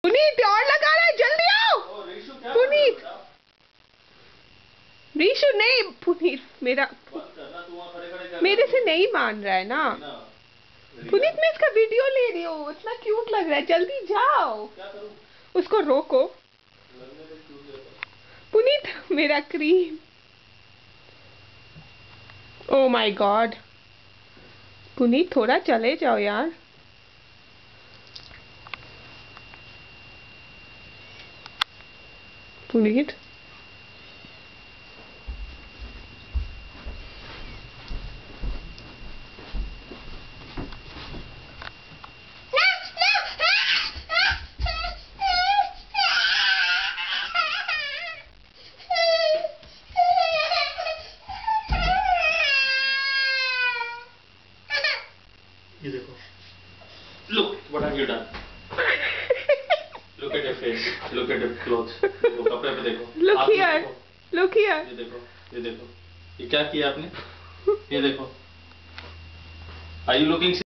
पुनीत और लगा रहा है, जल्दी आओ। पुनीत, रीशु नहीं, पुनीत मेरे से नहीं मान रहा है ना। पुनीत मैं इसका वीडियो ले रही हूँ, इतना क्यूट लग रहा है, जल्दी जाओ। उसको रोको। पुनीत मेरा cream, oh my God. Puneet थोड़ा चले जाओ यार। पुनीत ये देखो, look what have you done? Look at your face, look at your clothes. देखो कपड़े पे देखो, look हाथ में here, देखो, look here. ये देखो, ये देखो, ये क्या किया आपने? ये देखो, are you looking